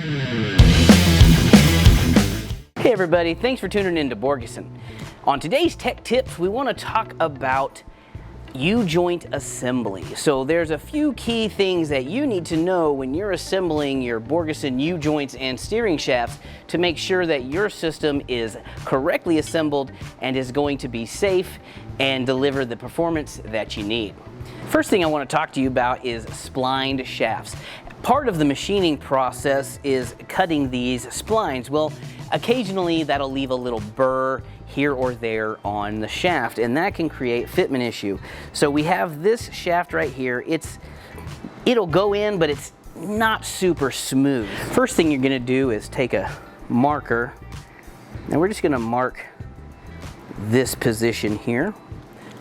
Hey everybody, thanks for tuning in to Borgeson. On today's Tech Tips, we want to talk about U-joint assembly. So there's a few key things that you need to know when you're assembling your Borgeson U-joints and steering shafts to make sure that your system is correctly assembled and is going to be safe and deliver the performance that you need. First thing I want to talk to you about is splined shafts. Part of the machining process is cutting these splines. Well, occasionally that'll leave a little burr here or there on the shaft, and that can create fitment issue. So we have this shaft right here. It'll go in, but it's not super smooth. First thing you're gonna do is take a marker, and we're just gonna mark this position here.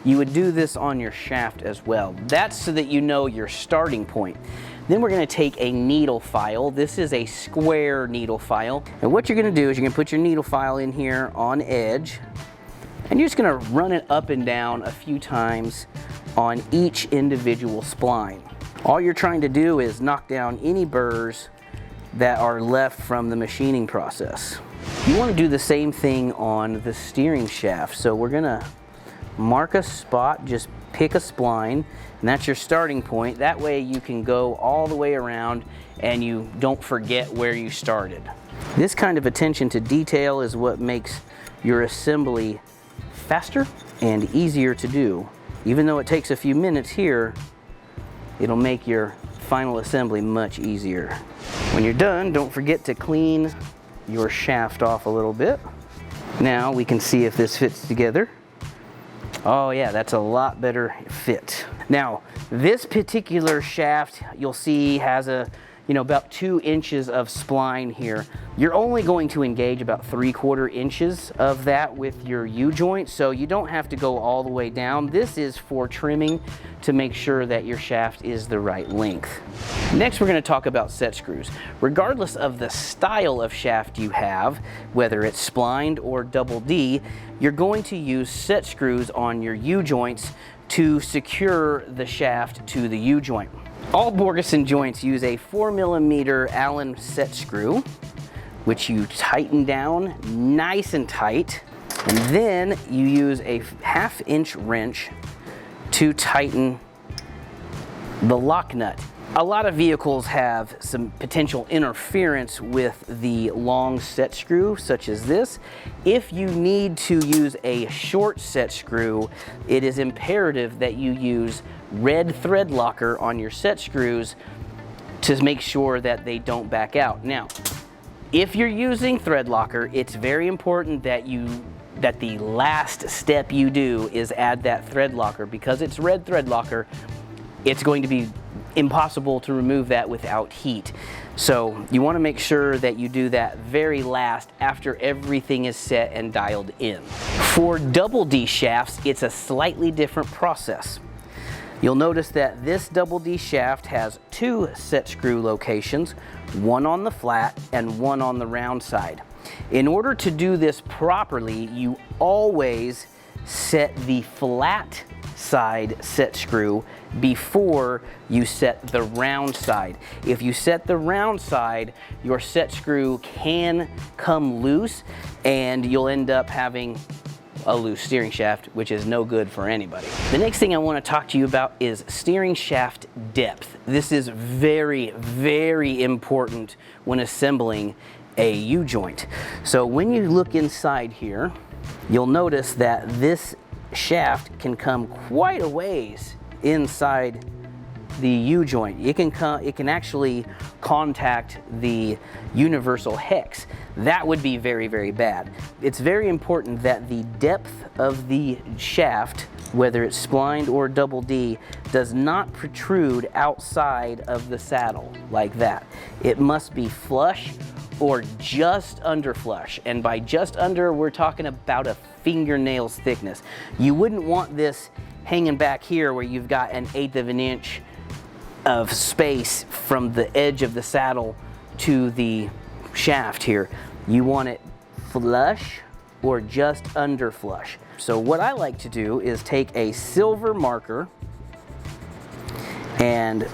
You would do this on your shaft as well. That's so that you know your starting point. Then we're gonna take a needle file. This is a square needle file. And what you're gonna do is you're gonna put your needle file in here on edge, and you're just gonna run it up and down a few times on each individual spline. All you're trying to do is knock down any burrs that are left from the machining process. You wanna do the same thing on the steering shaft. So we're gonna mark a spot, just pick a spline, and that's your starting point. That way you can go all the way around and you don't forget where you started. This kind of attention to detail is what makes your assembly faster and easier to do. Even though it takes a few minutes here, it'll make your final assembly much easier. When you're done, don't forget to clean your shaft off a little bit. Now we can see if this fits together. Oh yeah, that's a lot better fit. Now, this particular shaft you'll see has about 2 inches of spline here. You're only going to engage about 3/4 inches of that with your U-joint, so you don't have to go all the way down. This is for trimming to make sure that your shaft is the right length. Next, we're going to talk about set screws. Regardless of the style of shaft you have, whether it's splined or double D, you're going to use set screws on your U-joints to secure the shaft to the U-joint. All Borgeson joints use a 4mm Allen set screw, which you tighten down nice and tight, and then you use a 1/2 inch wrench to tighten the lock nut. A lot of vehicles have some potential interference with the long set screw, such as this. If you need to use a short set screw, it is imperative that you use red thread locker on your set screws to make sure that they don't back out. Now, if you're using thread locker, it's very important that the last step you do is add that thread locker. Because it's red thread locker, it's going to be impossible to remove that without heat. So you want to make sure that you do that very last after everything is set and dialed in. For double D shafts, it's a slightly different process. You'll notice that this double D shaft has 2 set screw locations, one on the flat and one on the round side. In order to do this properly, you always set the flat side set screw before you set the round side. If you set the round side, your set screw can come loose and you'll end up having a loose steering shaft, which is no good for anybody. The next thing I want to talk to you about is steering shaft depth. This is very, very important when assembling a U-joint. So when you look inside here, you'll notice that this shaft can come quite a ways inside the U-joint. It can actually contact the universal hex. That would be very, very bad. It's very important that the depth of the shaft, whether it's splined or double D, does not protrude outside of the saddle like that. It must be flush or just under flush. And by just under, we're talking about a fingernail's thickness. You wouldn't want this hanging back here where you've got 1/8 of an inch of space from the edge of the saddle to the shaft here. You want it flush or just under flush. So what I like to do is take a silver marker and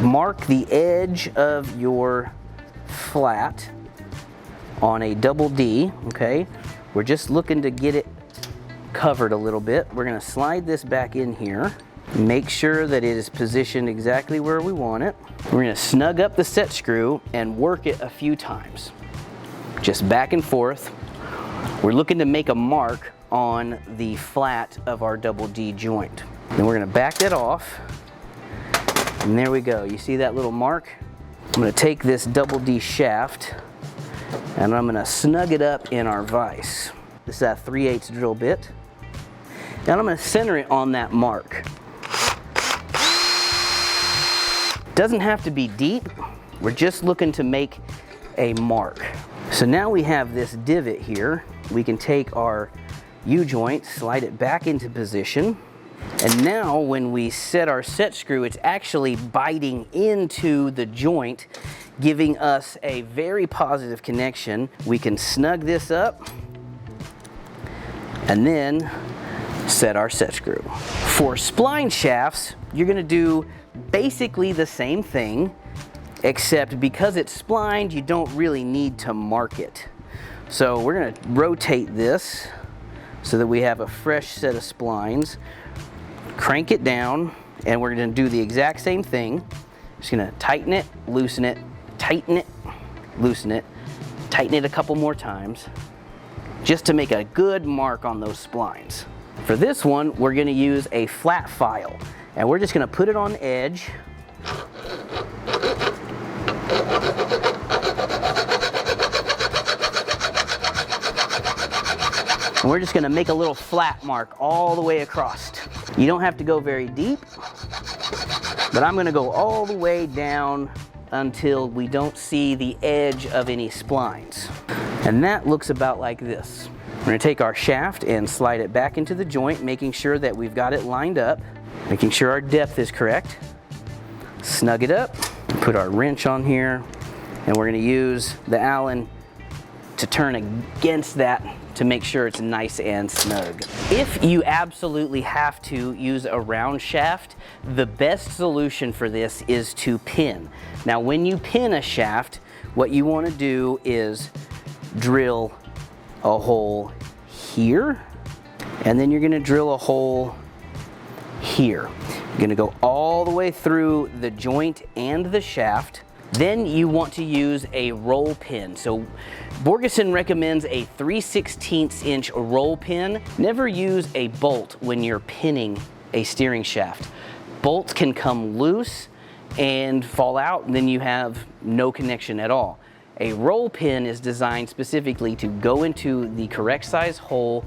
mark the edge of your flat on a double D, okay? We're just looking to get it covered a little bit. We're gonna slide this back in here. Make sure that it is positioned exactly where we want it. We're gonna snug up the set screw and work it a few times. Just back and forth. We're looking to make a mark on the flat of our double D joint. Then we're gonna back that off. And there we go. You see that little mark? I'm gonna take this double D shaft and I'm gonna snug it up in our vise. This is a 3/8 drill bit. And I'm gonna center it on that mark. Doesn't have to be deep. We're just looking to make a mark. So now we have this divot here. We can take our U-joint, slide it back into position. And now when we set our set screw, it's actually biting into the joint, giving us a very positive connection. We can snug this up and then set our set screw. For spline shafts, you're gonna do basically the same thing, except because it's splined, you don't really need to mark it. So we're gonna rotate this so that we have a fresh set of splines. Crank it down, and we're gonna do the exact same thing. Just gonna tighten it, loosen it, tighten it, loosen it, tighten it a couple more times, just to make a good mark on those splines. For this one, we're gonna use a flat file, and we're just gonna put it on the edge. And we're just gonna make a little flat mark all the way across. You don't have to go very deep, but I'm gonna go all the way down until we don't see the edge of any splines. And that looks about like this. We're gonna take our shaft and slide it back into the joint, making sure that we've got it lined up, making sure our depth is correct. Snug it up, put our wrench on here, and we're gonna use the Allen to turn against that to make sure it's nice and snug. If you absolutely have to use a round shaft, the best solution for this is to pin. Now when you pin a shaft, what you want to do is drill a hole here, and then you're going to drill a hole here. You're going to go all the way through the joint and the shaft. Then you want to use a roll pin. So Borgeson recommends a 3/16 inch roll pin. Never use a bolt when you're pinning a steering shaft. Bolts can come loose and fall out, and then you have no connection at all. A roll pin is designed specifically to go into the correct size hole,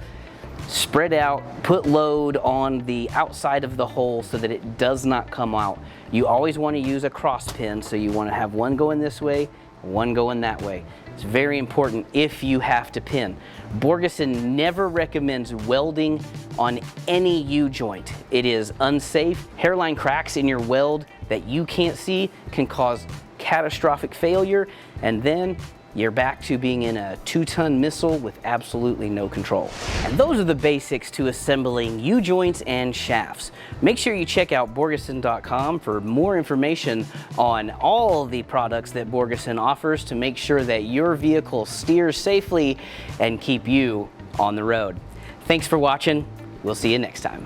spread out, put load on the outside of the hole so that it does not come out. You always want to use a cross pin, so you want to have one going this way, one going that way. It's very important if you have to pin. Borgeson never recommends welding on any U-joint. It is unsafe. Hairline cracks in your weld that you can't see can cause catastrophic failure, and then you're back to being in a 2-ton missile with absolutely no control. And those are the basics to assembling U-joints and shafts. Make sure you check out Borgeson.com for more information on all the products that Borgeson offers to make sure that your vehicle steers safely and keep you on the road. Thanks for watching. We'll see you next time.